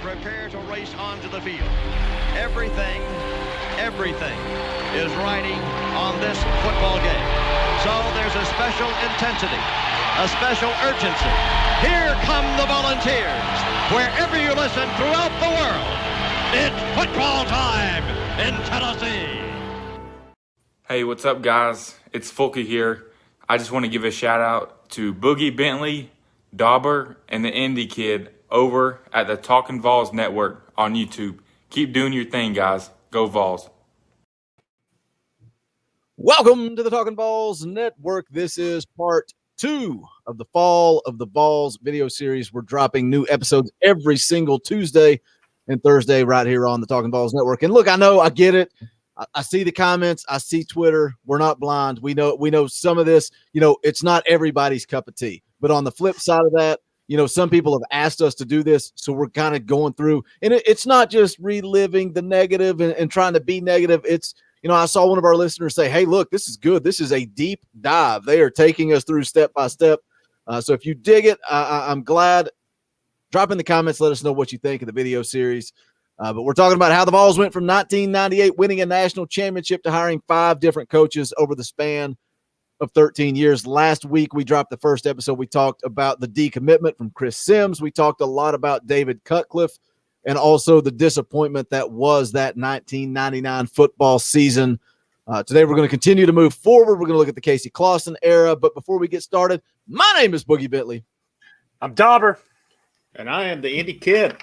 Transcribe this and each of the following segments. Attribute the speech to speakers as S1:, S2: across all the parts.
S1: prepare to race onto the field. Everything is riding on this football game. So there's a special intensity, a special urgency. Here come the Volunteers. Wherever you listen throughout the world, it's football time in Tennessee.
S2: Hey, what's up, guys? It's Fulky here. I just want to give a shout out to Boogie Bentley, Dauber, and the Indy Kid over at the Talkin Vols network on YouTube. Keep doing your thing, guys. Go Vols.
S3: Welcome to the Talkin Vols network. This is part 2 of the Fall of the Vols video series. We're dropping new episodes every single Tuesday and Thursday right here on the Talkin Vols network. And look, I know, I get it. I see the comments. I see Twitter. We're not blind. We know some of this, it's not everybody's cup of tea. But on the flip side of that, some people have asked us to do this. So we're kind of going through, and it's not just reliving the negative and trying to be negative. It's, I saw one of our listeners say, hey, look, this is good. This is a deep dive. They are taking us through step by step. So if you dig it, I'm glad. Drop in the comments. Let us know what you think of the video series. But we're talking about how the Vols went from 1998 winning a national championship to hiring 5 different coaches over the span of 13 years. Last week, we dropped the first episode. We talked about the decommitment from Chris Sims. We talked a lot about David Cutcliffe and also the disappointment that was that 1999 football season. Today, we're going to continue to move forward. We're going to look at the Casey Clausen era. But before we get started, my name is Boogie Bentley.
S4: I'm Dauber.
S5: And I am the Indy Kid.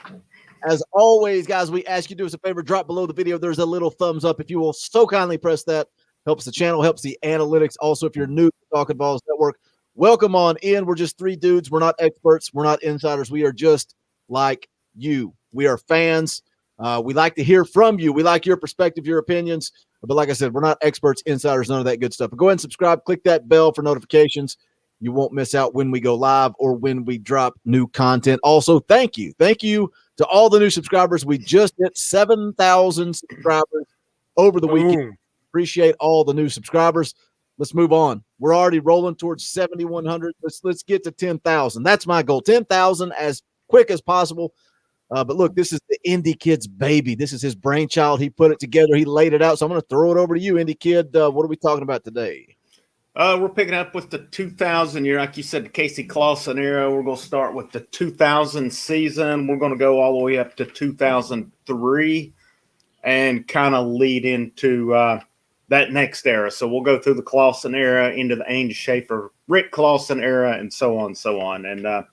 S3: As always, guys, we ask you to do us a favor, drop below the video. There's a little thumbs up. If you will so kindly press that, helps the channel, helps the analytics. Also, if you're new to the Talkin Vols network, welcome on in. We're just 3 dudes. We're not experts. We're not insiders. We are just like you. We are fans. We like to hear from you. We like your perspective, your opinions. But like I said, we're not experts, insiders, none of that good stuff. But go ahead and subscribe. Click that bell for notifications. You won't miss out when we go live or when we drop new content. Also, thank you. Thank you to all the new subscribers. We just hit 7,000 subscribers over the weekend. Appreciate all the new subscribers. Let's move on. We're already rolling towards 7,100. Let's get to 10,000. That's my goal. 10,000 as quick as possible. But look, this is the Indy Kid's baby. This is his brainchild. He put it together. He laid it out. So I'm going to throw it over to you, Indy Kid. What are we talking about today?
S5: We're picking up with the 2000 year, like you said, the Casey Clausen era. We're going to start with the 2000 season. We're going to go all the way up to 2003 and kind of lead into that next era. So we'll go through the Clausen era into the Ainge Schaefer, Rick Clausen era, and so on and so on. And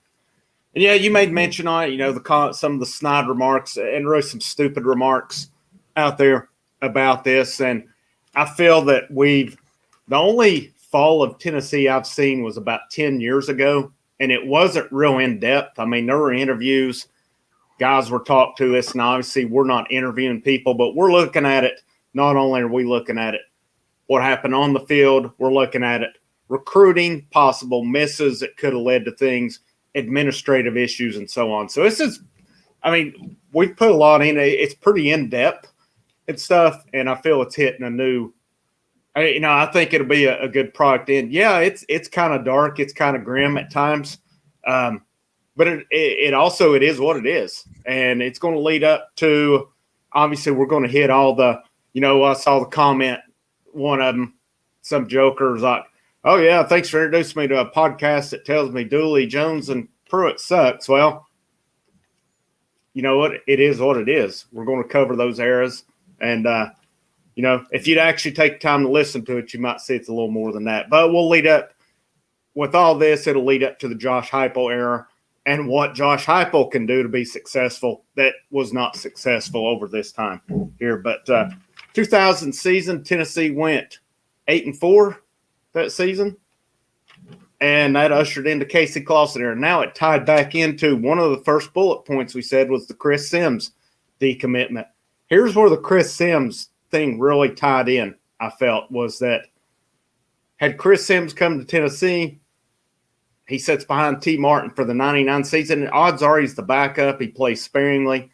S5: yeah, you made mention on it, some of the snide remarks and really some stupid remarks out there about this. And I feel that the only fall of Tennessee I've seen was about 10 years ago, and it wasn't real in-depth. I mean, there were interviews. Guys were talked to us, and obviously we're not interviewing people, but we're looking at it. Not only are we looking at it, what happened on the field, we're looking at it. Recruiting, possible misses that could have led to things, administrative issues, and so on. So this is, we've put a lot in it. It's pretty in-depth and stuff, and I feel it's hitting a new I think it'll be a good product. And yeah, it's kind of dark. It's kind of grim at times. But it also, it is what it is. And it's going to lead up to, obviously we're going to hit all the, I saw the comment, one of them, some joker's like, oh yeah, thanks for introducing me to a podcast that tells me Dooley, Jones, and Pruitt sucks. Well, you know what? It is what it is. We're going to cover those eras. And, if you'd actually take time to listen to it, you might see it's a little more than that. But we'll lead up with all this. It'll lead up to the Josh Heupel era and what Josh Heupel can do to be successful that was not successful over this time here. But 2000 season, Tennessee went 8-4 that season, and that ushered into Casey Clausen era. Now it tied back into one of the first bullet points we said was the Chris Sims decommitment. Here's where the Chris Sims thing really tied in, I felt, was that had Chris Sims come to Tennessee, he sits behind T. Martin for the 99 season. And odds are he's the backup. He plays sparingly.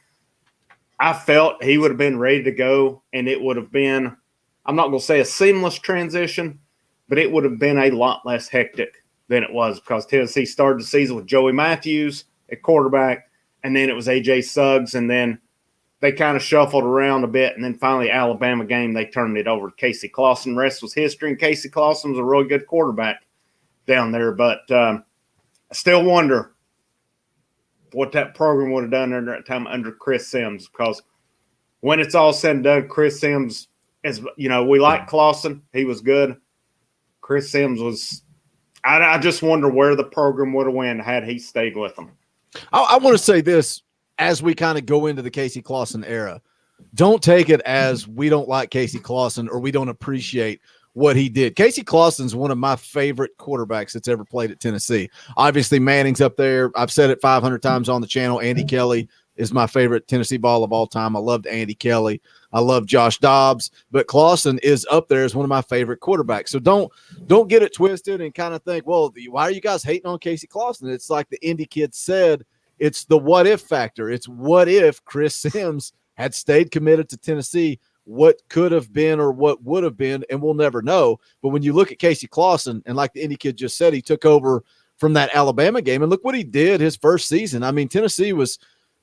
S5: I felt he would have been ready to go, and it would have been, I'm not going to say a seamless transition, but it would have been a lot less hectic than it was because Tennessee started the season with Joey Matthews at quarterback, and then it was AJ Suggs, and then they kind of shuffled around a bit, and then finally Alabama game, they turned it over to Casey Clausen. Rest was history, and Casey Clausen was a really good quarterback down there. But I still wonder what that program would have done under that time under Chris Sims, because when it's all said and done, Chris Sims is, we like Clausen. He was good. Chris Sims was – I just wonder where the program would have went had he stayed with them.
S3: I want to say this as we kind of go into the Casey Clausen era. Don't take it as we don't like Casey Clausen or we don't appreciate what he did. Casey Clausen's one of my favorite quarterbacks that's ever played at Tennessee. Obviously, Manning's up there. I've said it 500 times on the channel. Andy Kelly is my favorite Tennessee Vol of all time. I loved Andy Kelly. I love Josh Dobbs, but Clausen is up there as one of my favorite quarterbacks. So don't get it twisted and kind of think, well, why are you guys hating on Casey Clausen? It's like the Indy kid said, it's the what if factor. It's what if Chris Sims had stayed committed to Tennessee, what could have been or what would have been, and we'll never know. But when you look at Casey Clausen, and like the Indy kid just said, he took over from that Alabama game, and look what he did his first season. I mean, Tennessee was,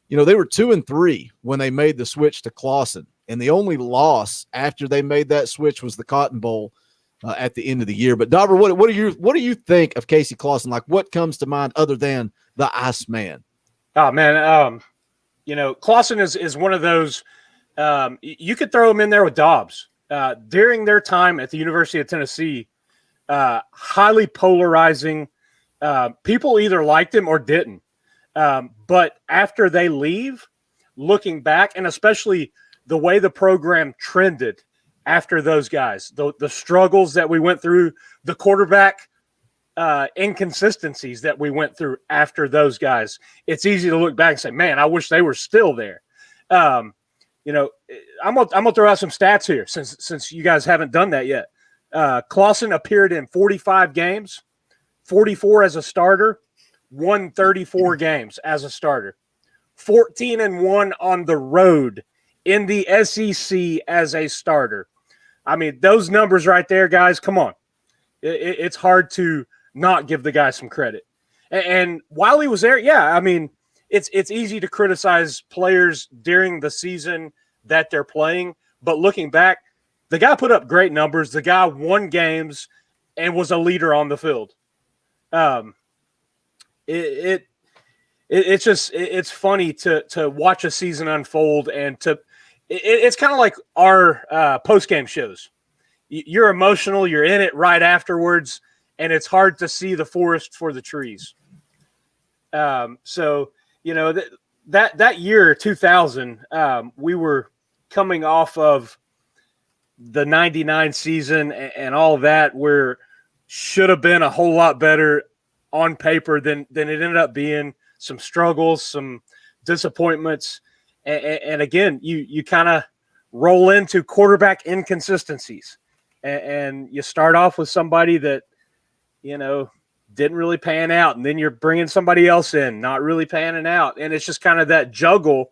S3: they were 2-3 when they made the switch to Clausen. And the only loss after they made that switch was the Cotton Bowl at the end of the year. But Dauber, what do you think of Casey Clausen? Like, what comes to mind other than the Iceman?
S4: Oh man, Clausen is one of those. You could throw him in there with Dobbs. During their time at the University of Tennessee, highly polarizing. People either liked him or didn't. But after they leave, looking back, and especially the way the program trended after those guys, the struggles that we went through, the quarterback inconsistencies that we went through after those guys, it's easy to look back and say, man, I wish they were still there. I'm gonna throw out some stats here since you guys haven't done that yet. Clausen appeared in 45 games, 44 as a starter, won 34 games as a starter, 14-1 on the road in the SEC as a starter. I mean, those numbers right there, guys, come on. It's hard to not give the guy some credit. And while he was there, yeah, I mean, it's easy to criticize players during the season that they're playing, but looking back, the guy put up great numbers. The guy won games and was a leader on the field. It's funny to watch a season unfold, and it's kind of like our post-game shows. You're emotional, you're in it right afterwards, and it's hard to see the forest for the trees. So that year 2000, we were coming off of the 99 season and all of that, where should have been a whole lot better on paper than it ended up being. Some struggles, some disappointments. And again, you kind of roll into quarterback inconsistencies. And you start off with somebody that, didn't really pan out. And then you're bringing somebody else in, not really panning out. And it's just kind of that juggle.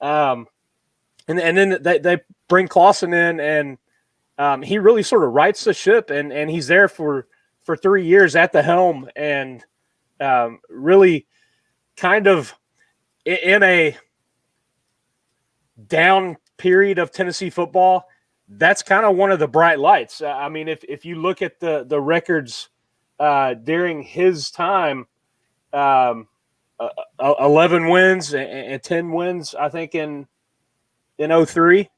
S4: And then they bring Clausen in, and he really sort of rights the ship. And he's there for 3 years at the helm, and really kind of in a down period of Tennessee football. That's kind of one of the bright lights. I mean, if you look at the records during his time, 11 wins and 10 wins, I think, in 03.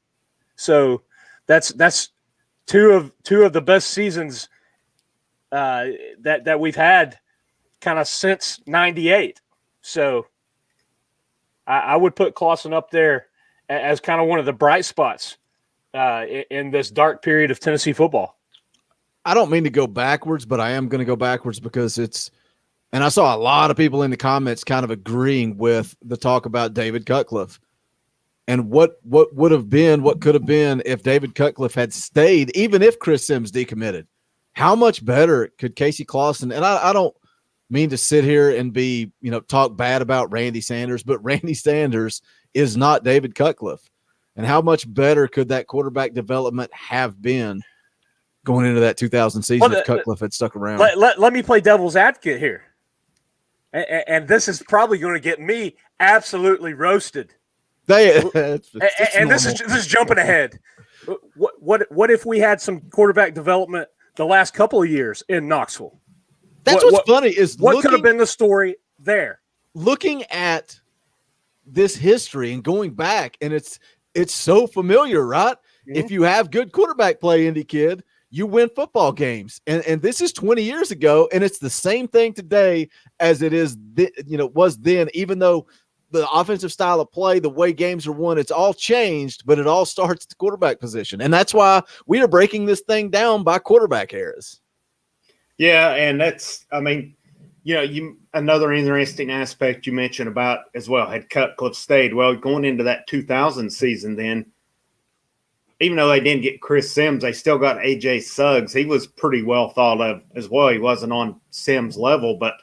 S4: So that's two of the best seasons that we've had kind of since 98. So I would put Clausen up there as kind of one of the bright spots in this dark period of Tennessee football.
S3: I don't mean to go backwards, but I am going to go backwards because and I saw a lot of people in the comments kind of agreeing with the talk about David Cutcliffe and what would have been, what could have been if David Cutcliffe had stayed, even if Chris Sims decommitted. How much better could Casey Clausen, and I don't mean to sit here and be, talk bad about Randy Sanders, but Randy Sanders is not David Cutcliffe. And how much better could that quarterback development have been going into that 2000 season if Cutcliffe had stuck around?
S4: Let me play devil's advocate here. and this is probably going to get me absolutely roasted.
S3: It's
S4: And this is jumping ahead. What if we had some quarterback development the last couple of years in Knoxville?
S3: That's what's funny is
S4: what could have been the story there.
S3: Looking at this history and going back, and it's so familiar, right? Mm-hmm. If you have good quarterback play, Indy kid, you win football games. And this is 20 years ago, and it's the same thing today as it is, was then, even though the offensive style of play, the way games are won, it's all changed, but it all starts at the quarterback position. And that's why we are breaking this thing down by quarterback eras.
S5: Yeah, and that's, another interesting aspect you mentioned about as well, had Cutcliffe stayed. Well, going into that 2000 season then, even though they didn't get Chris Sims, they still got A.J. Suggs. He was pretty well thought of as well. He wasn't on Sims' level, but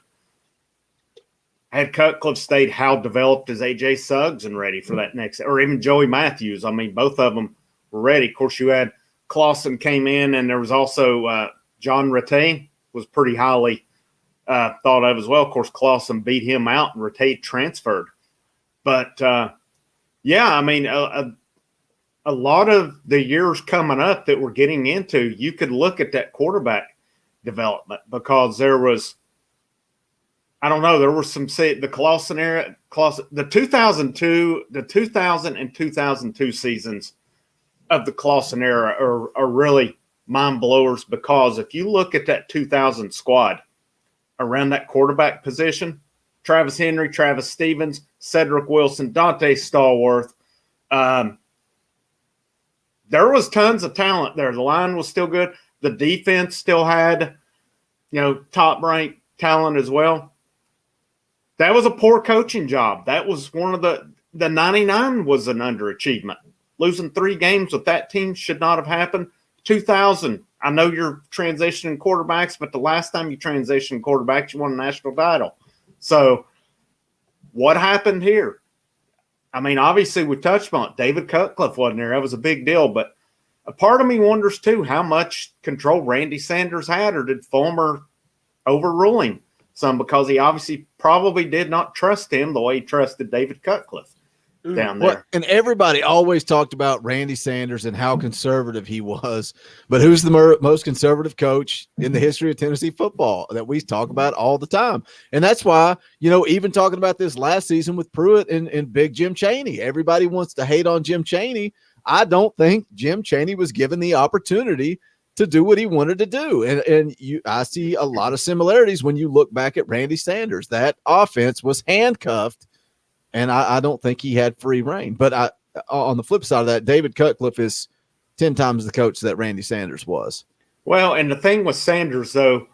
S5: had Cutcliffe stayed, how developed is A.J. Suggs and ready for that next – or even Joey Matthews. Both of them were ready. Of course, you had Clausen came in, and there was also John Rattay was pretty highly thought of as well. Of course, Clausen beat him out, and Rattay transferred. But, a lot of the years coming up that we're getting into, you could look at that quarterback development because there was – there was some the Clausen era, the 2000 and 2002 seasons of the Clausen era are really mind blowers because if you look at that 2000 squad around that quarterback position, Travis Henry, Travis Stevens, Cedric Wilson, Dante Stallworth, there was tons of talent there. The line was still good. The defense still had, top-ranked talent as well. That was a poor coaching job. That was one of the 99 was an underachievement. Losing 3 games with that team should not have happened. 2000, I know you're transitioning quarterbacks, but the last time you transitioned quarterbacks, you won a national title. So what happened here? Obviously we touched on it. David Cutcliffe wasn't there. That was a big deal. But a part of me wonders, too, how much control Randy Sanders had, or did Fulmer overrule him some, because he obviously probably did not trust him the way he trusted David Cutcliffe down there.
S3: Well, and everybody always talked about Randy Sanders and how conservative he was. But who's the most conservative coach in the history of Tennessee football that we talk about all the time? And that's why, even talking about this last season with Pruitt and Big Jim Chaney, everybody wants to hate on Jim Chaney. I don't think Jim Chaney was given the opportunity to do what he wanted to do. I see a lot of similarities when you look back at Randy Sanders. That offense was handcuffed, and I don't think he had free reign. But on the flip side of that, David Cutcliffe is 10 times the coach that Randy Sanders was.
S5: Well, and the thing with Sanders, though,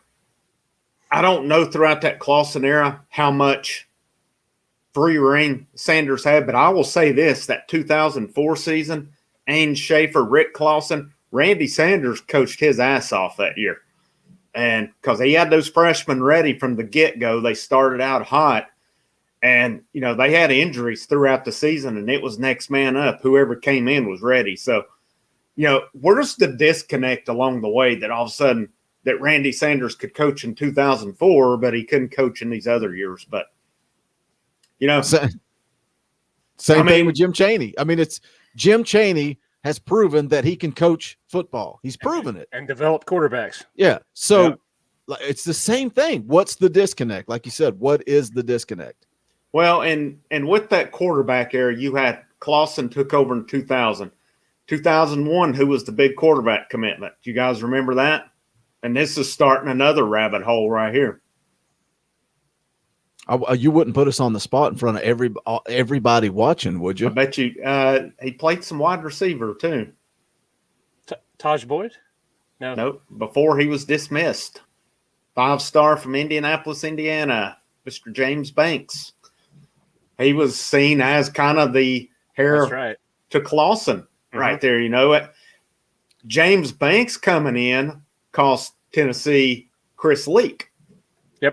S5: I don't know throughout that Clausen era how much free reign Sanders had, but I will say this, that 2004 season, Ains Schaefer, Rick Clausen, Randy Sanders coached his ass off that year. And because he had those freshmen ready from the get-go, they started out hot. And, they had injuries throughout the season, and it was next man up. Whoever came in was ready. So, where's the disconnect along the way that all of a sudden that Randy Sanders could coach in 2004, but he couldn't coach in these other years? But,
S3: Same thing with Jim Chaney. It's Jim Chaney has proven that he can coach football. He's proven it.
S4: And develop quarterbacks.
S3: Yeah. So it's the same thing. What's the disconnect? Like you said, what is the disconnect?
S5: Well, and with that quarterback era, you had Clausen took over in 2000. 2001, who was the big quarterback commitment? Do you guys remember that? And this is starting another rabbit hole right here.
S3: You wouldn't put us on the spot in front of everybody watching, would you?
S5: I bet you he played some wide receiver too.
S4: Taj Boyd? No.
S5: Nope. Before he was dismissed. 5-star from Indianapolis, Indiana, Mr. James Banks. He was seen as kind of the heir to Clausen right there. James Banks coming in cost Tennessee Chris Leak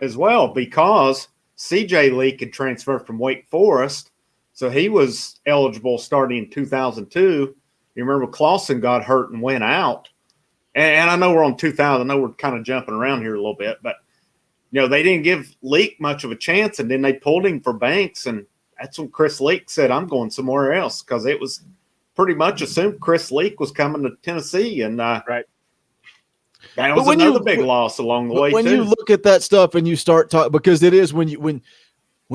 S5: as well, because C.J. Leak had transferred from Wake Forest, so he was eligible starting in 2002. You remember Clausen got hurt and went out. And I know we're on 2000. I know we're kind of jumping around here a little bit, but, they didn't give Leak much of a chance, and then they pulled him for Banks, and that's when Chris Leak said, I'm going somewhere else, because it was pretty much assumed Chris Leak was coming to Tennessee, and
S4: right.
S5: That was another big loss along the way,
S3: when you look at that stuff and you start talking, because it is when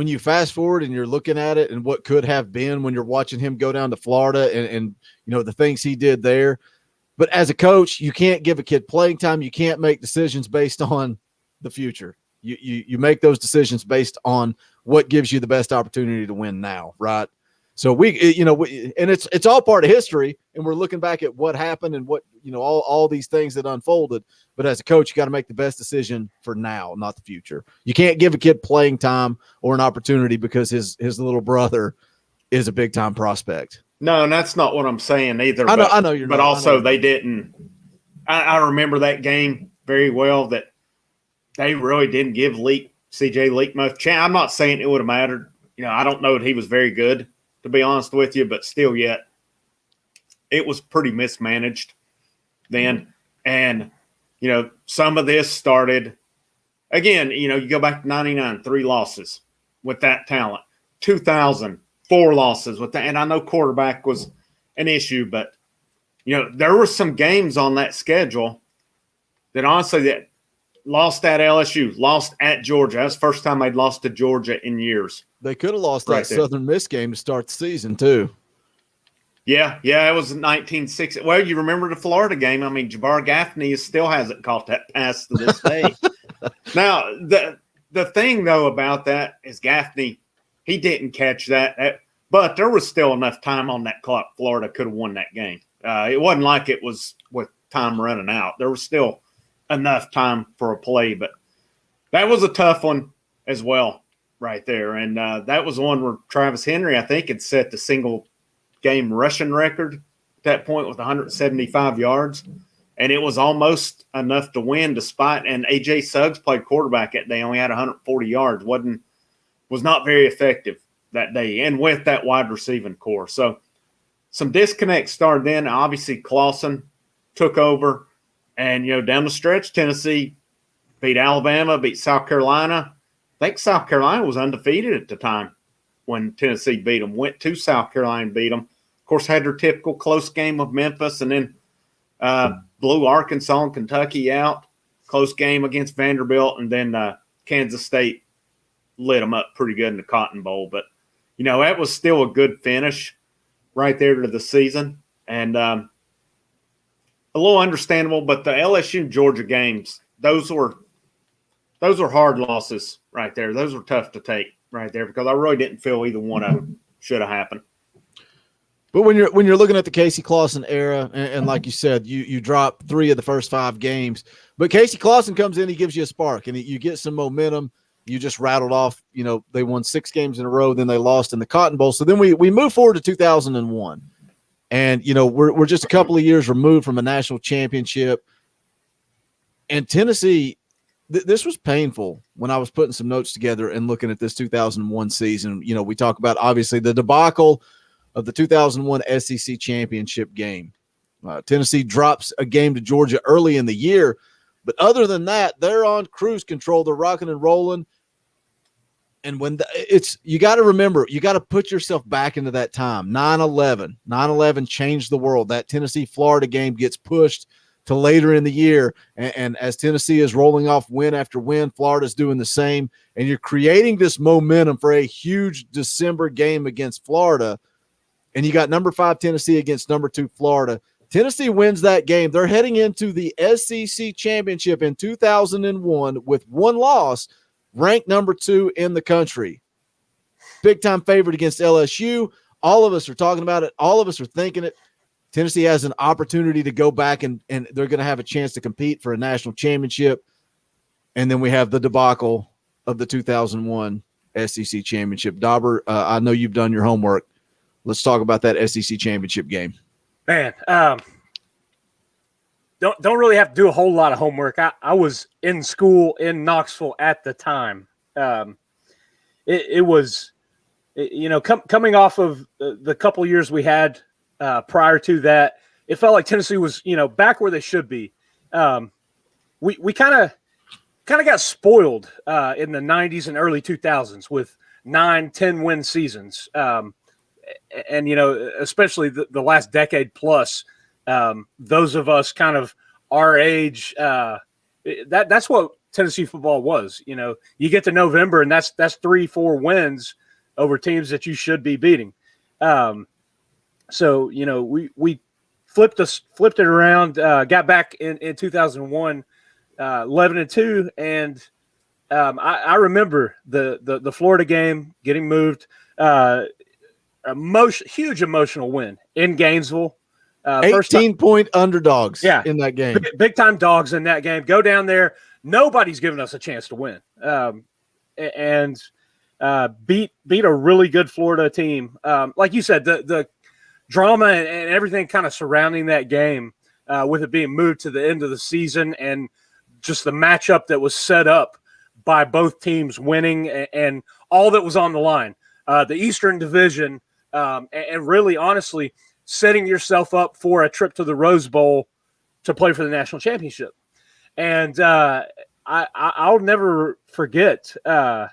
S3: you fast forward and you're looking at it and what could have been when you're watching him go down to Florida and the things he did there. But as a coach, you can't give a kid playing time. You can't make decisions based on the future. You make those decisions based on what gives you the best opportunity to win now, right? So and it's all part of history, and we're looking back at what happened and what all these things that unfolded. But as a coach, you got to make the best decision for now, not the future. You can't give a kid playing time or an opportunity because his little brother is a big time prospect.
S5: No, and that's not what I'm saying either.
S3: I know you're
S5: but
S3: not.
S5: Also, they didn't. I remember that game very well. That they really didn't give CJ Leak much chance. I'm not saying it would have mattered. I don't know that he was very good, to be honest with you, but still, yet it was pretty mismanaged then. And some of this started again. You go back to '99, 3 losses with that talent. 2000. 4 losses with that, and I know quarterback was an issue, but there were some games on that schedule that honestly that lost at LSU, lost at Georgia. That's the first time they'd lost to Georgia in years.
S3: They could have lost
S5: right
S3: that
S5: there.
S3: Southern Miss game to start the season too.
S5: Yeah, it was 1960. Well, you remember the Florida game? I mean, Jabbar Gaffney still hasn't caught that pass to this day. Now, the thing though about that is Gaffney. He didn't catch that, but there was still enough time on that clock. Florida could have won that game. It wasn't like it was with time running out. There was still enough time for a play, but that was a tough one as well right there. And that was one where Travis Henry, I think, had set the single-game rushing record at that point with 175 yards, and it was almost enough to win despite – and A.J. Suggs played quarterback that day, only had 140 yards, was not very effective that day, and with that wide receiving core. So some disconnects started then. Obviously, Clausen took over, and, down the stretch, Tennessee beat Alabama, beat South Carolina. I think South Carolina was undefeated at the time when Tennessee beat them. Went to South Carolina and beat them. Of course, had their typical close game with Memphis, and then blew Arkansas and Kentucky out. Close game against Vanderbilt, and then Kansas State lit them up pretty good in the Cotton Bowl. But, that was still a good finish right there to the season. And a little understandable, but the LSU Georgia games, those were hard losses right there. Those were tough to take right there because I really didn't feel either one of them should have happened.
S3: But when you're looking at the Casey Clausen era, and like you said, you drop 3 of the first 5 games, but Casey Clausen comes in, he gives you a spark, and you get some momentum. You just rattled off, they won 6 games in a row, then they lost in the Cotton Bowl. So then we move forward to 2001. And, we're just a couple of years removed from a national championship. And Tennessee, this was painful when I was putting some notes together and looking at this 2001 season. We talk about, obviously, the debacle of the 2001 SEC championship game. Tennessee drops a game to Georgia early in the year. But other than that, they're on cruise control. They're rocking and rolling. And when you got to remember, you got to put yourself back into that time. 9/11. 9/11 changed the world. That Tennessee-Florida game gets pushed to later in the year. And as Tennessee is rolling off win after win, Florida's doing the same. And you're creating this momentum for a huge December game against Florida. And you got number 5 Tennessee against number 2 Florida. Tennessee wins that game. They're heading into the SEC championship in 2001 with 1 loss, ranked number 2 in the country. Big-time favorite against LSU. All of us are talking about it. All of us are thinking it. Tennessee has an opportunity to go back, and they're going to have a chance to compete for a national championship. And then we have the debacle of the 2001 SEC championship. Dauber, I know you've done your homework. Let's talk about that SEC championship game.
S4: Man, don't really have to do a whole lot of homework. I was in school in Knoxville at the time. It was, coming off of the couple years we had prior to that, it felt like Tennessee was, back where they should be. We kind of kind of got spoiled in the 90s and early 2000s with 9-10 win seasons. And, especially the last decade plus, those of us kind of our age, that's what Tennessee football was. You get to November and that's 3-4 wins over teams that you should be beating. So, we flipped it around, got back in 2001, 11-2. And I remember the Florida game getting moved, huge emotional win in Gainesville.
S3: 18-point underdogs in that game.
S4: Big time dogs in that game. Go down there. Nobody's giving us a chance to win. And beat a really good Florida team. Like you said, the drama and everything kind of surrounding that game, with it being moved to the end of the season and just the matchup that was set up by both teams winning and all that was on the line. The Eastern Division, and really, honestly, setting yourself up for a trip to the Rose Bowl to play for the national championship. And I'll never forget that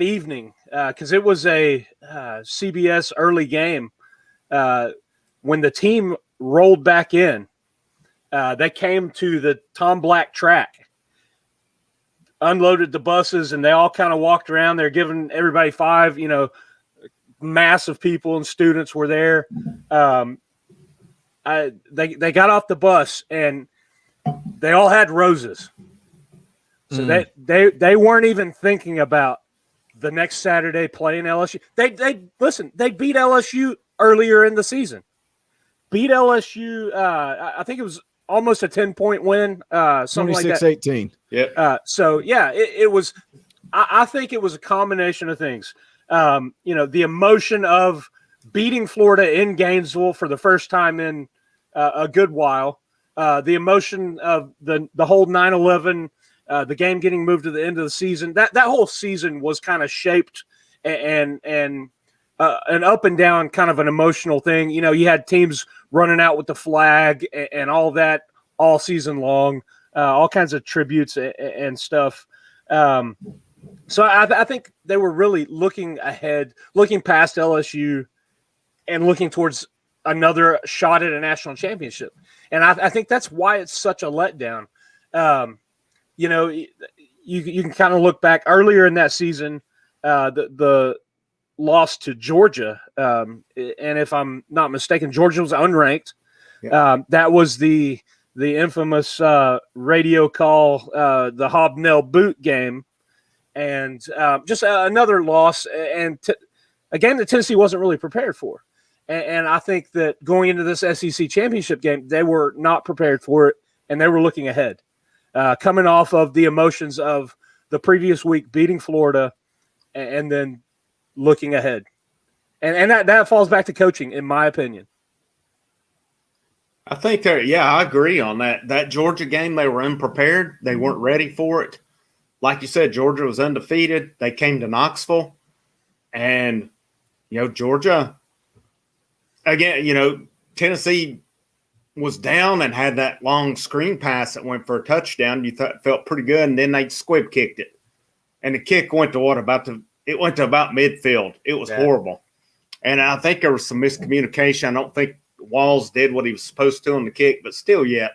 S4: evening, because it was a CBS early game. When the team rolled back in, they came to the Tom Black track, unloaded the buses, and they all kind of walked around. They're giving everybody five, mass of people and students were there. They got off the bus and they all had roses. So they weren't even thinking about the next Saturday playing LSU. They beat LSU earlier in the season. Beat LSU. I think it was almost a 10-point win. Something like that.
S3: 26-18.
S5: Yeah.
S4: So yeah, it was. I think it was a combination of things. The emotion of beating Florida in Gainesville for the first time in a good while. The emotion of the whole 9/11. The game getting moved to the end of the season. That whole season was kind of shaped and an up and down kind of an emotional thing. You had teams running out with the flag and all that all season long, all kinds of tributes and stuff. So I think they were really looking ahead, looking past LSU and looking towards another shot at a national championship. And I think that's why it's such a letdown. You can kind of look back earlier in that season, the loss to Georgia. And if I'm not mistaken, Georgia was unranked. Yeah. That was the infamous radio call, the hobnail boot game. And just another loss. And a game that Tennessee wasn't really prepared for. And I think that going into this SEC championship game, they were not prepared for it, and they were looking ahead. Coming off of the emotions of the previous week beating Florida and then looking ahead. And that falls back to coaching, in my opinion.
S5: I think I agree on that. That Georgia game, they were unprepared. They weren't ready for it. Like you said, Georgia was undefeated. They came to Knoxville. And, Georgia, again, Tennessee was down and had that long screen pass that went for a touchdown. You felt pretty good, and then they squib kicked it. And the kick went to it went to about midfield. It was horrible. And I think there was some miscommunication. I don't think VAWLS did what he was supposed to on the kick, but still yet,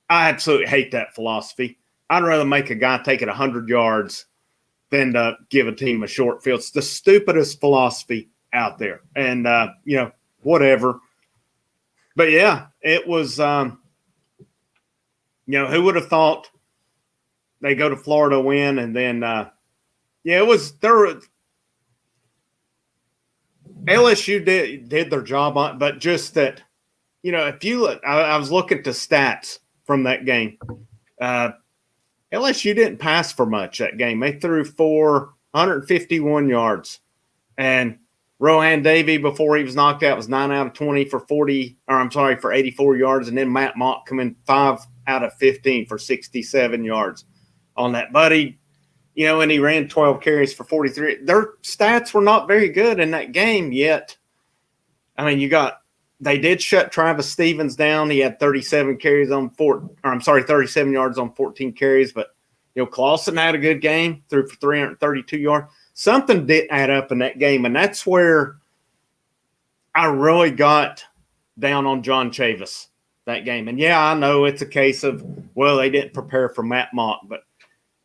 S5: I absolutely hate that philosophy. I'd rather make a guy take it 100 yards than to give a team a short field. It's the stupidest philosophy out there. And, whatever. But, yeah, it was, who would have thought they go to Florida, win, and then, LSU did their job on, but just that, if you look, I was looking at the stats from that game. LSU didn't pass for much that game. They threw for 151 yards. And Rohan Davey, before he was knocked out, was 9 out of 20 for 84 yards. And then Matt Mott come in 5 out of 15 for 67 yards on that. Buddy, and he ran 12 carries for 43. Their stats were not very good in that game yet. I mean, you got they did shut Travis Stevens down. He had 37 yards on 14 carries. But, Clausen had a good game, threw for 332 yards. Something did add up in that game, and that's where I really got down on John Chavis that game. And, yeah, I know it's a case of, well, they didn't prepare for Matt Mock. But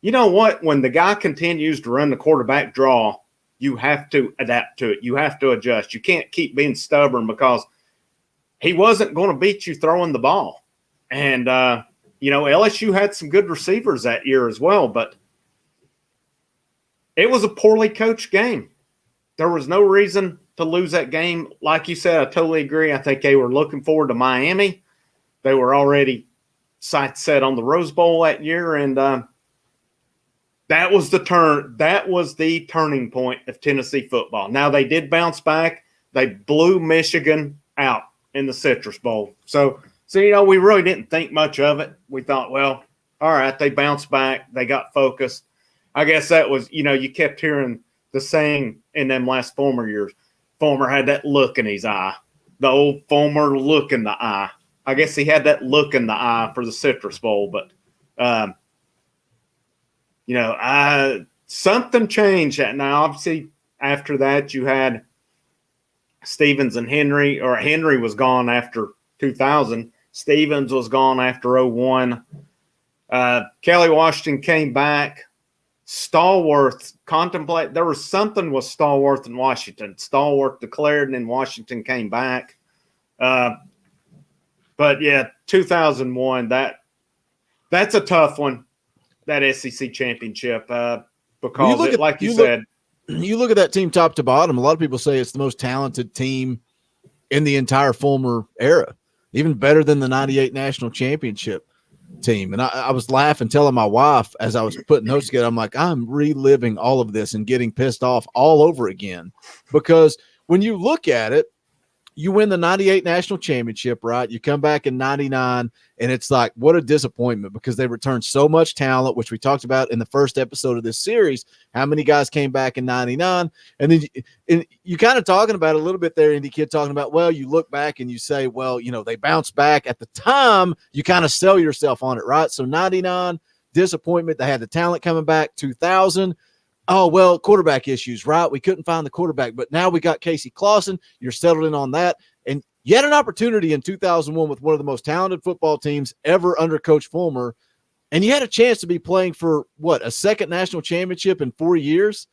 S5: you know what? When the guy continues to run the quarterback draw, you have to adapt to it. You have to adjust. You can't keep being stubborn because he wasn't going to beat you throwing the ball. And, LSU had some good receivers that year as well, but it was a poorly coached game. There was no reason to lose that game. Like you said, I totally agree. I think they were looking forward to Miami. They were already sights set on the Rose Bowl that year, and that was the turning point of Tennessee football. Now, they did bounce back. They blew Michigan out in the Citrus Bowl. So we really didn't think much of it. We thought, well, all right, they bounced back. They got focused. I guess that was, you kept hearing the saying in them last Fulmer years. Fulmer had that look in his eye, the old Fulmer look in the eye. I guess he had that look in the eye for the Citrus Bowl, but something changed. Now, obviously, after that, you had Stevens and Henry, or Henry was gone after 2000. Stevens was gone after 01. Kelly Washington came back. Stallworth there was something with Stallworth in Washington. Stallworth declared, and then Washington came back. But yeah, 2001, that's a tough one, that SEC championship, because
S3: you look at that team top to bottom. A lot of people say it's the most talented team in the entire Fulmer era, even better than the 98 national championship team. And I was laughing, telling my wife as I was putting notes together, I'm like, I'm reliving all of this and getting pissed off all over again, because when you look at it, you win the 98 national championship, right? You come back in 99, and it's like, what a disappointment, because they returned so much talent, which we talked about in the first episode of this series, how many guys came back in 99. And then you kind of talking about it a little bit there, Indy Kid, talking about, well, you look back and you say, well, they bounced back. At the time, you kind of sell yourself on it, right? So 99, disappointment. They had the talent coming back. 2000, oh, well, quarterback issues, right? We couldn't find the quarterback, but now we got Casey Clausen. You're settled in on that. And you had an opportunity in 2001 with one of the most talented football teams ever under Coach Fulmer, and you had a chance to be playing for, a second national championship in 4 years,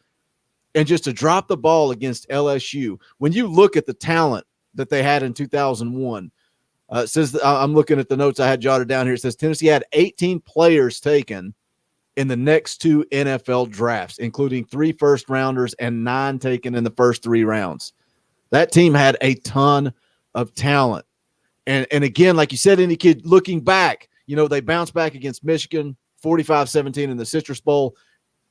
S3: and just to drop the ball against LSU. When you look at the talent that they had in 2001, it says, I'm looking at the notes I had jotted down here. It says Tennessee had 18 players taken in the next 2 NFL drafts, including 3 first-rounders and 9 taken in the first 3 rounds. That team had a ton of talent. And again, like you said, Indy Kid, looking back, they bounced back against Michigan, 45-17 in the Citrus Bowl.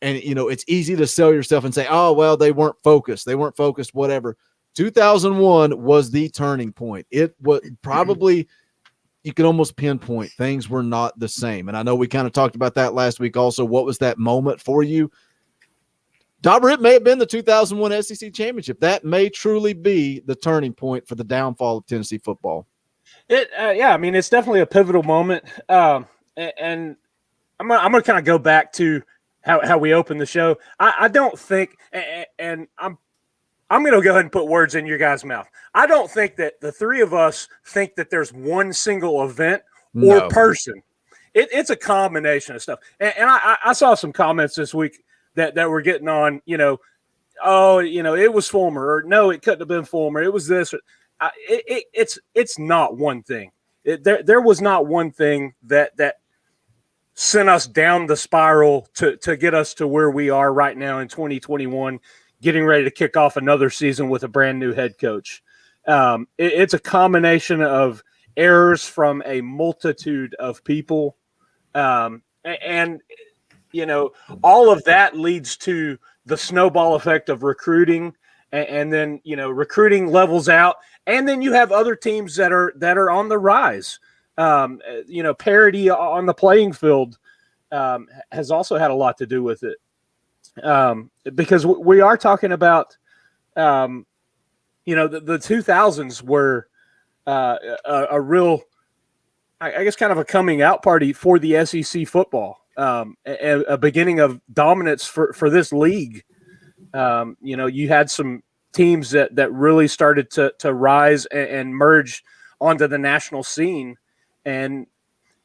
S3: And, it's easy to sell yourself and say, oh, well, they weren't focused. They weren't focused, whatever. 2001 was the turning point. It was probably – you can almost pinpoint things were not the same. And I know we kind of talked about that last week also. What was that moment for you? Dauber, it may have been the 2001 SEC championship. That may truly be the turning point for the downfall of Tennessee football.
S4: It's definitely a pivotal moment. And I'm gonna kind of go back to how we opened the show. I don't think, and I'm going to go ahead and put words in your guys' mouth. I don't think that the three of us think that there's one single event or person. It's a combination of stuff. And I saw some comments this week that were getting on, it was Fulmer, or no, it couldn't have been Fulmer. It was this. It's not one thing. There was not one thing that sent us down the spiral to get us to where we are right now in 2021, getting ready to kick off another season with a brand new head coach. It's a combination of errors from a multitude of people. And all of that leads to the snowball effect of recruiting. And then, recruiting levels out. And then you have other teams that are on the rise. Parity on the playing field has also had a lot to do with it. Because we are talking about, the 2000s were a real, I guess, kind of a coming out party for the SEC football, a beginning of dominance for this league. You had some teams that really started to rise and merge onto the national scene, and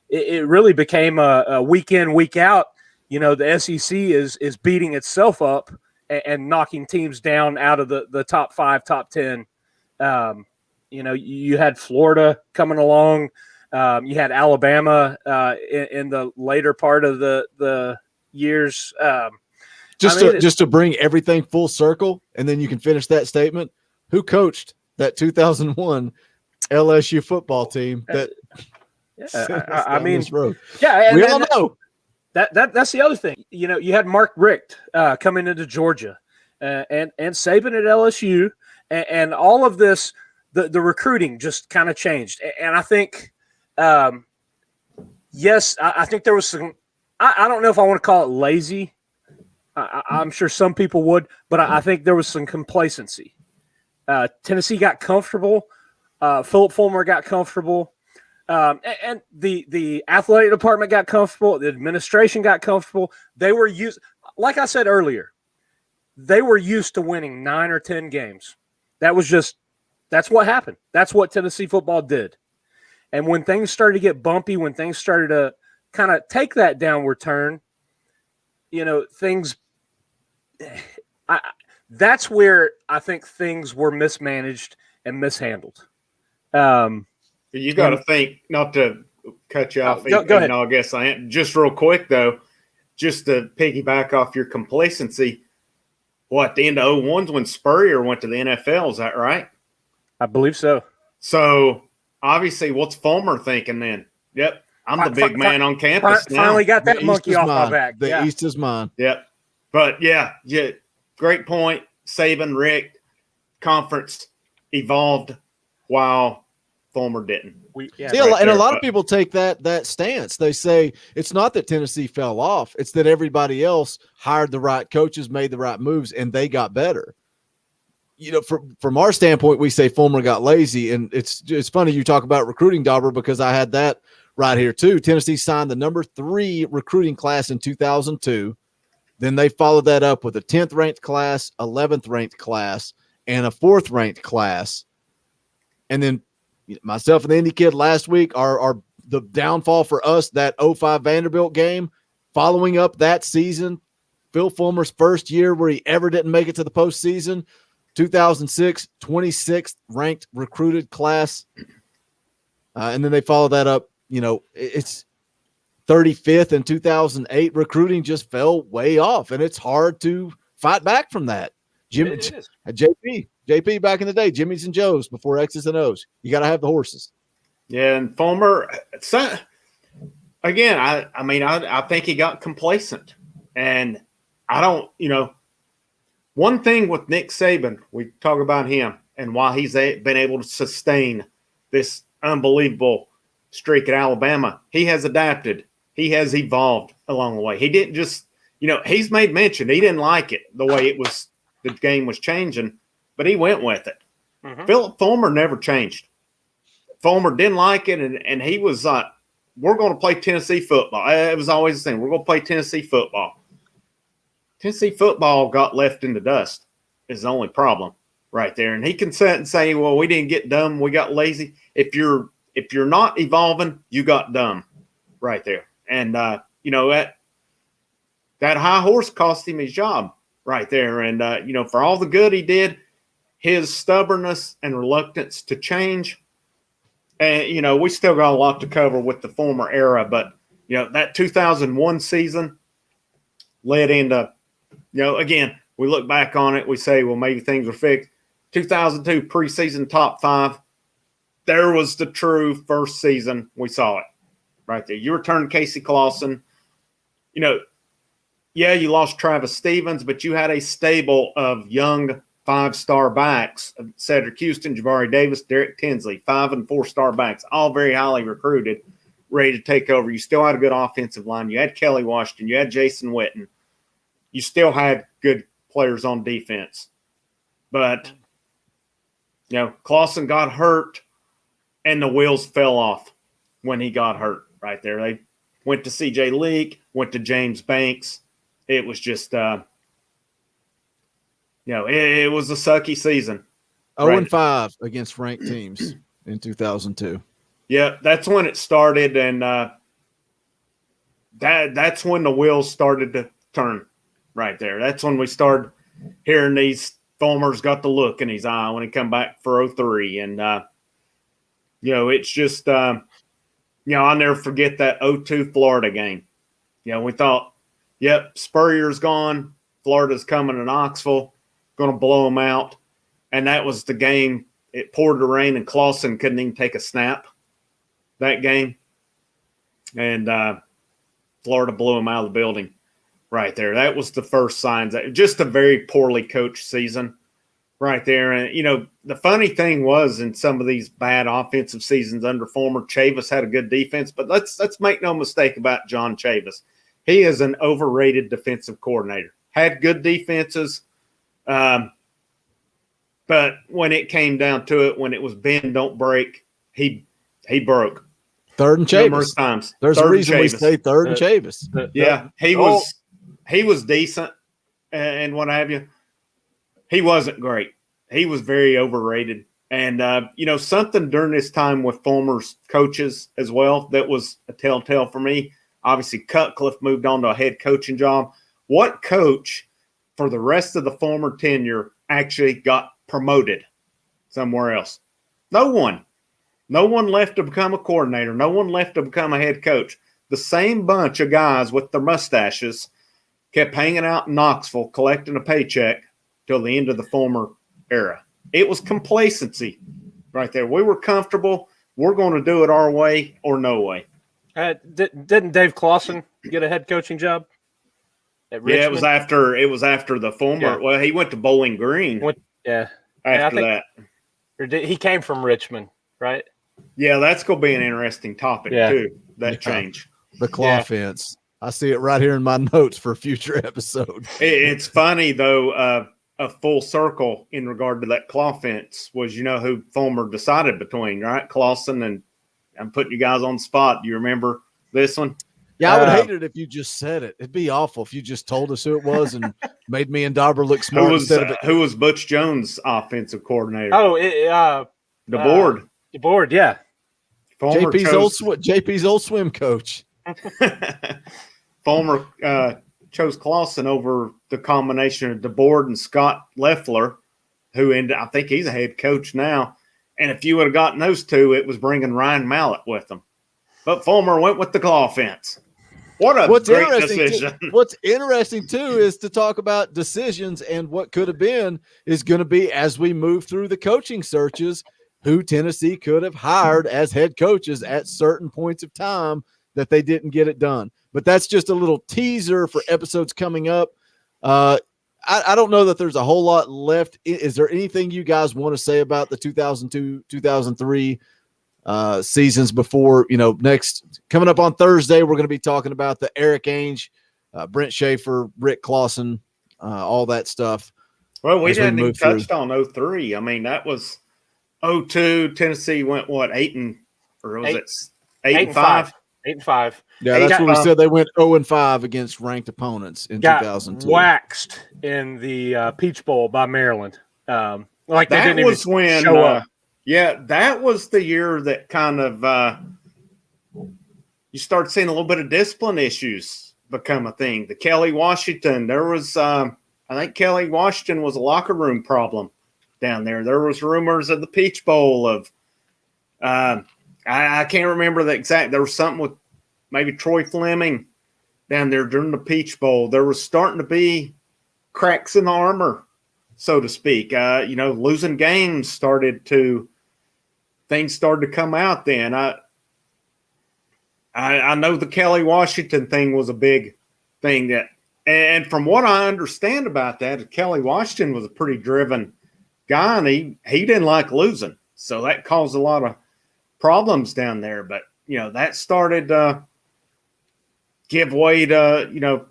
S4: it really became a week in, week out. The SEC is beating itself up and knocking teams down out of the top 5, top 10. You had Florida coming along. You had Alabama in the later part of the years.
S3: Just to bring everything full circle, and then you can finish that statement. Who coached that 2001 LSU football team that this road?
S4: Yeah,
S3: we all know
S4: that's the other thing. You had Mark Richt coming into Georgia, and Saban at LSU, and all of this. The recruiting just kind of changed, and I think, yes, I think there was some. I don't know if I want to call it lazy. I'm sure some people would, but I think there was some complacency. Tennessee got comfortable. Philip Fulmer got comfortable. And the athletic department got comfortable. The administration got comfortable. They were used, like I said earlier, they were used to winning 9 or 10 games. That's what happened. That's what Tennessee football did. And when things started to get bumpy, when things started to kind of take that downward turn, things that's where I think things were mismanaged and mishandled.
S5: You got to think, not to cut you off.
S4: Go ahead.
S5: I guess I am. Just real quick, though, just to piggyback off your complacency, at the end of 01's when Spurrier went to the NFL, is that right?
S4: I believe so.
S5: So, obviously, what's Fulmer thinking then? Yep, I'm the big man on campus now.
S4: Finally got that monkey off my back.
S3: The East is mine.
S5: Yep. But, yeah, great point. Saban, Rick, conference evolved while Fulmer didn't.
S3: And a lot of people take that stance. They say it's not that Tennessee fell off. It's that everybody else hired the right coaches, made the right moves, and they got better. From our standpoint, we say Fulmer got lazy, and it's funny you talk about recruiting, Dauber, because I had that right here too. Tennessee signed the number 3 recruiting class in 2002. Then they followed that up with a 10th ranked class, 11th ranked class, and a 4th ranked class. And then myself and the Indy kid last week are the downfall for us, that 05 Vanderbilt game. Following up that season, Phil Fulmer's first year where he ever didn't make it to the postseason, 2006, 26th ranked recruited class. And then they follow that up. It's 35th in 2008. Recruiting just fell way off, and it's hard to fight back from that. JP back in the day, Jimmy's and Joe's before X's and O's. You got to have the horses.
S5: Yeah, and Fulmer, again, I think he got complacent. And I don't, one thing with Nick Saban, we talk about him and why he's been able to sustain this unbelievable streak at Alabama. He has adapted. He has evolved along the way. He didn't just, he's made mention. He didn't like it the way the game was changing, but he went with it. Mm-hmm. Philip Fulmer never changed. Fulmer didn't like it, and he was like, we're going to play Tennessee football. It was always the same. We're going to play Tennessee football. Tennessee football got left in the dust is the only problem right there. And he can sit and say, well, we didn't get dumb. We got lazy. If you're not evolving, you got dumb right there. And, that high horse cost him his job right there. And, for all the good he did, his stubbornness and reluctance to change, and, we still got a lot to cover with the former era. But, that 2001 season led into, again, we look back on it, we say, well, maybe things were fixed. 2002 preseason top 5, there was the true first season we saw it right there. You returned Casey Clausen. You lost Travis Stevens, but you had a stable of young 5-star backs, Cedric Houston, Jabari Davis, Derek Tinsley, 5- and 4-star backs, all very highly recruited, ready to take over. You still had a good offensive line. You had Kelly Washington. You had Jason Witten. You still had good players on defense. But, Clausen got hurt and the wheels fell off when he got hurt right there. They went to C.J. Leak, went to James Banks. It was just, it was a sucky season.
S3: 0-5 against ranked teams in 2002.
S5: Yeah, that's when it started, and that's when the wheels started to turn right there. That's when we started hearing these Fulmer's got the look in his eye when he come back for 03. And, it's just, I'll never forget that 02 Florida game. We thought, yep, Spurrier's gone. Florida's coming to Knoxville, going to blow them out. And that was the game. It poured the rain, and Clausen couldn't even take a snap that game. And Florida blew him out of the building right there. That was the first signs. Just a very poorly coached season right there. And, the funny thing was in some of these bad offensive seasons under Fulmer, Chavis had a good defense. But let's make no mistake about John Chavis. He is an overrated defensive coordinator. Had good defenses. But when it came down to it, when it was bend, don't break, he broke.
S3: Third and Chavis.
S5: Numerous times.
S3: There's a reason we say third and Chavis.
S5: Yeah, he was decent and what have you. He wasn't great. He was very overrated. And, something during this time with Fulmer's coaches as well that was a telltale for me. Obviously, Cutcliffe moved on to a head coaching job. What coach for the rest of the Fulmer tenure actually got promoted somewhere else? No one. No one left to become a coordinator. No one left to become a head coach. The same bunch of guys with their mustaches kept hanging out in Knoxville, collecting a paycheck till the end of the Fulmer era. It was complacency right there. We were comfortable. We're going to do it our way or no way.
S4: Didn't Dave Clausen get a head coaching job at Richmond?
S5: Yeah, it was after the Fulmer. Yeah. Well, he went to Bowling Green. After that.
S4: He came from Richmond, right?
S5: Yeah, that's going to be an interesting topic too, that change.
S3: The claw fence. I see it right here in my notes for a future episode.
S5: It's funny, though, a full circle in regard to that claw fence was, who Fulmer decided between, right? Clausen, and I'm putting you guys on the spot. Do you remember this one?
S3: Yeah, I would hate it if you just said it. It'd be awful if you just told us who it was and made me and Dauber look smart instead of it.
S5: Who was Butch Jones' offensive coordinator?
S4: Oh,
S5: DeBoard.
S4: DeBoard, yeah.
S3: JP's old swim coach.
S5: Fulmer chose Clausen over the combination of DeBoard and Scott Leffler, who I think he's a head coach now. And if you would have gotten those two, it was bringing Ryan Mallett with them. But Fulmer went with the claw fence. What a great decision.
S3: What's interesting, too, is to talk about decisions, and what could have been is going to be, as we move through the coaching searches, who Tennessee could have hired as head coaches at certain points of time that they didn't get it done. But that's just a little teaser for episodes coming up. I don't know that there's a whole lot left. Is there anything you guys want to say about the 2002, 2003 seasons before, next coming up on Thursday, we're going to be talking about the Eric Ainge, Brent Schaefer, Rick Clausen, all that stuff.
S5: Well, we hadn't even touched on 03. I mean, that was 02. Tennessee went 8 and 5?
S4: 8-5.
S3: Yeah, that's what we said. They went 0-5 against ranked opponents in 2002.
S4: Waxed in the Peach Bowl by Maryland.
S5: That was when show up. Yeah, that was the year that kind of you start seeing a little bit of discipline issues become a thing. The Kelly Washington, there was I think Kelly Washington was a locker room problem down there. There was rumors of the Peach Bowl of I can't remember the exact. There was something with maybe Troy Fleming down there during the Peach Bowl. There was starting to be cracks in the armor, so to speak. Losing games things started to come out then. I know the Kelly Washington thing was a big thing and from what I understand about that, Kelly Washington was a pretty driven guy, and he didn't like losing. So that caused a lot of problems down there. But, that started give way to,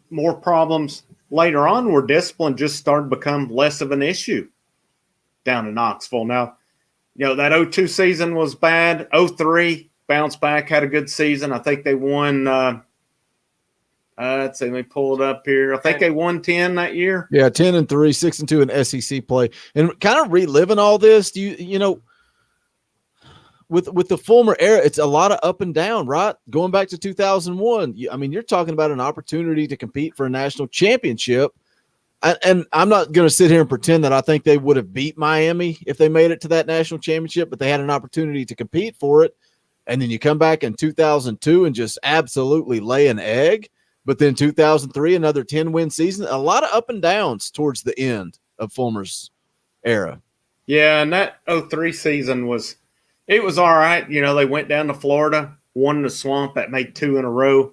S5: more problems later on where discipline just started to become less of an issue down in Knoxville. Now, that 02 season was bad. 03 bounced back, had a good season. I think they won. Let's see, let me pull it up here. I think they won 10 that year.
S3: Yeah, 10-3, 6-2 in SEC play, and kind of reliving all this. With the former era, it's a lot of up and down, right? Going back to 2001, I mean, you're talking about an opportunity to compete for a national championship. And I'm not going to sit here and pretend that I think they would have beat Miami if they made it to that national championship, but they had an opportunity to compete for it. And then you come back in 2002 and just absolutely lay an egg. But then 2003, another 10-win season. A lot of up and downs towards the end of Fulmer's era.
S5: Yeah, and that 03 season was all right. They went down to Florida, won the Swamp. That made 2 in a row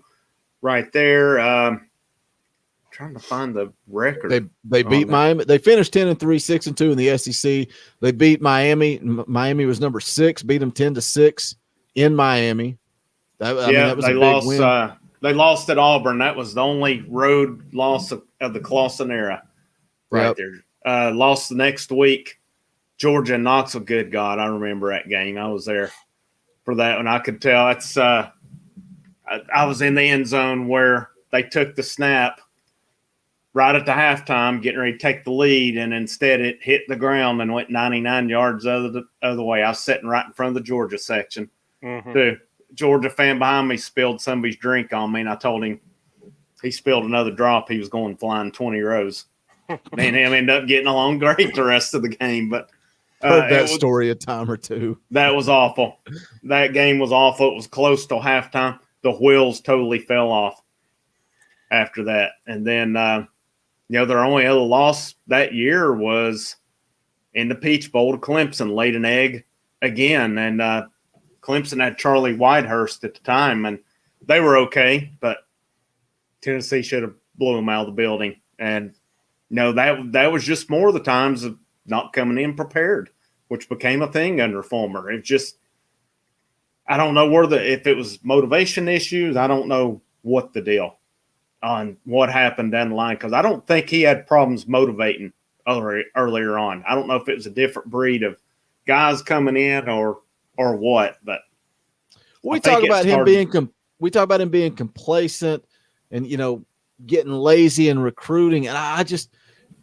S5: right there. Trying to find the record.
S3: They beat Miami. They finished 10-3, 6-2 in the SEC. They beat Miami. Miami was number 6. Beat them 10-6 in Miami. That was a big win.
S5: They lost at Auburn. That was the only road loss of the Clausen era, right there. Lost the next week. Georgia and Knoxville. Good God, I remember that game. I was there for that one. I could tell. That's. I was in the end zone where they took the snap right at the halftime, getting ready to take the lead, and instead it hit the ground and went 99 yards the other way. I was sitting right in front of the Georgia section. The Georgia fan behind me spilled somebody's drink on me, and I told him he spilled another drop. He was going flying 20 rows. Me and him ended up getting along great the rest of the game. But
S3: heard that story a time or two.
S5: That was awful. That game was awful. It was close till halftime. The wheels totally fell off after that. And then their only other loss that year was in the Peach Bowl to Clemson, laid an egg again. And Clemson had Charlie Whitehurst at the time, and they were okay, but Tennessee should have blew them out of the building. And, that was just more of the times of not coming in prepared, which became a thing under Fulmer. It just – I don't know if it was motivation issues. I don't know what the deal on what happened down the line, because I don't think he had problems motivating earlier on. I don't know if it was a different breed of guys coming in or what, but
S3: we talk about him being complacent and getting lazy in recruiting, and I just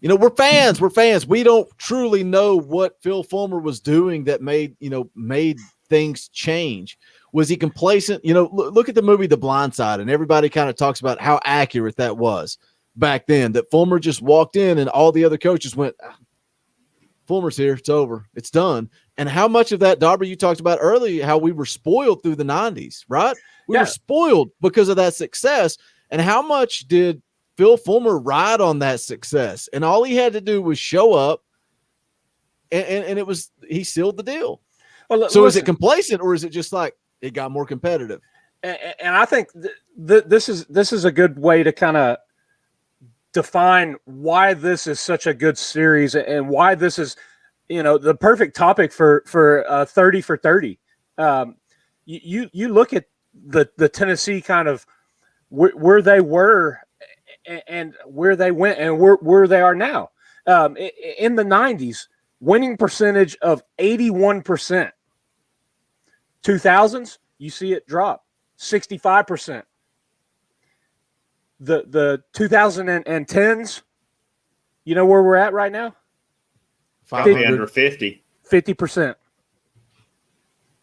S3: we're fans. We don't truly know what Phil Fulmer was doing that made things change. Was he complacent? Look at the movie The Blind Side, and everybody kind of talks about how accurate that was back then, that Fulmer just walked in and all the other coaches went, Fulmer's here. It's over. It's done. And how much of that, Dauber, you talked about earlier, how we were spoiled through the 90s, right? We were spoiled because of that success. And how much did Phil Fulmer ride on that success? And all he had to do was show up, and he sealed the deal. Well, so is it complacent, or is it just like it got more competitive?
S4: And I think this is a good way to kind of define why this is such a good series and why this is, the perfect topic for 30 for 30. You look at the Tennessee kind of where they were and where they went and where they are now. In the 90s, winning percentage of 81%. 2000s, you see it drop 65%. The 2010s, you know where we're at right now?
S5: Probably under 50%.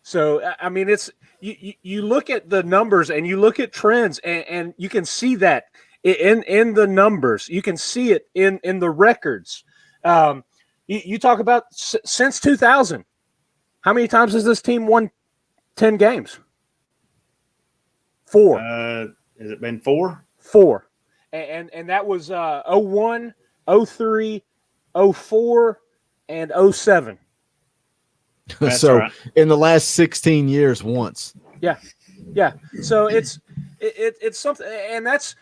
S4: So I mean, it's you look at the numbers and you look at trends, and you can see that in the numbers. You can see it in the records. You talk about since 2000. How many times has this team won 10 games? 4.
S5: Has it been 4?
S4: 4. And that was 01, 03, 04, and 07.
S3: So right. In the last 16 years, once.
S4: Yeah. So it's something, and that's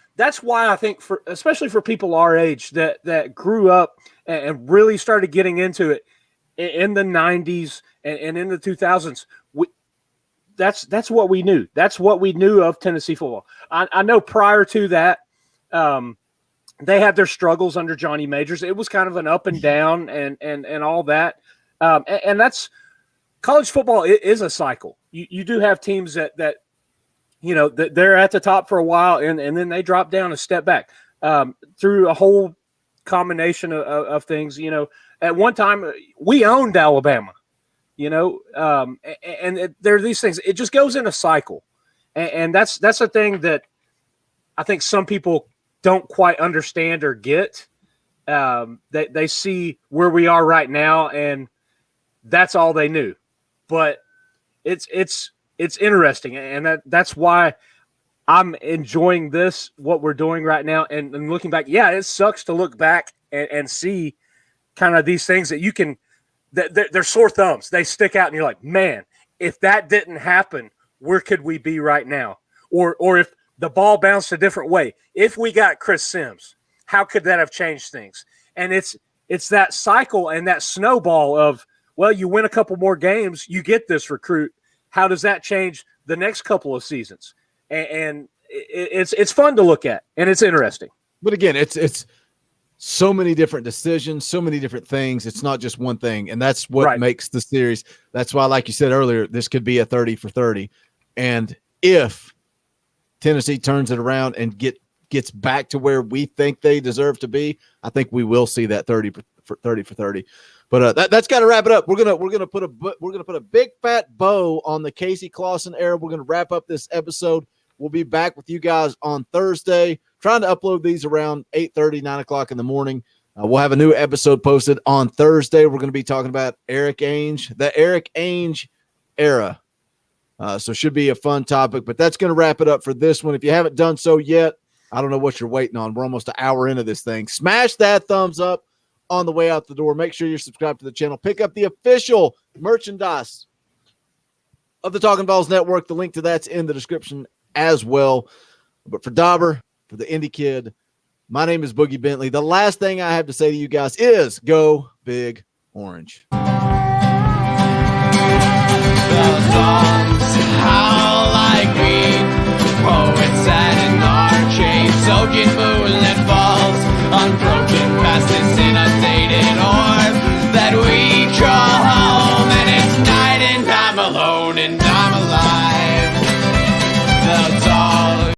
S4: why I think especially for people our age that grew up and really started getting into it in the 90s and in the 2000s. That's what we knew. That's what we knew of Tennessee football. I know prior to that, they had their struggles under Johnny Majors. It was kind of an up and down and all that. And that's college football is a cycle. You do have teams that that they're at the top for a while and then they drop down a step back through a whole combination of things. At one time we owned Alabama, and there are these things. It just goes in a cycle, and that's the thing that I think some people don't quite understand or get. They see where we are right now, and that's all they knew. But it's interesting, and that's why I'm enjoying what we're doing right now. And looking back, yeah, it sucks to look back and see kind of these things that you can. They're sore thumbs. They stick out, and you're like, man, if that didn't happen, where could we be right now? Or if the ball bounced a different way, if we got Chris Sims, how could that have changed things? And it's that cycle and that snowball of, well, you win a couple more games, you get this recruit. How does that change the next couple of seasons? And it's fun to look at, and it's interesting.
S3: But again, it's so many different decisions, so many different things. It's not just one thing, and that's what makes the series. That's why, like you said earlier, this could be a 30 for 30. And if Tennessee turns it around and gets back to where we think they deserve to be, I think we will see that 30 for 30. But that's got to wrap it up. We're gonna put a big fat bow on the Casey Clausen era. We're gonna wrap up this episode. We'll be back with you guys on Thursday. Trying to upload these around 8:30, 9 o'clock in the morning. We'll have a new episode posted on Thursday. We're going to be talking about the Eric Ainge era. So should be a fun topic, but that's going to wrap it up for this one. If you haven't done so yet, I don't know what you're waiting on. We're almost an hour into this thing. Smash that thumbs up on the way out the door. Make sure you're subscribed to the channel. Pick up the official merchandise of the Talkin Vols Network. The link to that's in the description as well. But for Dauber, for the Indy Kid, my name is Boogie Bentley. The last thing I have to say to you guys is go Big Orange.
S1: The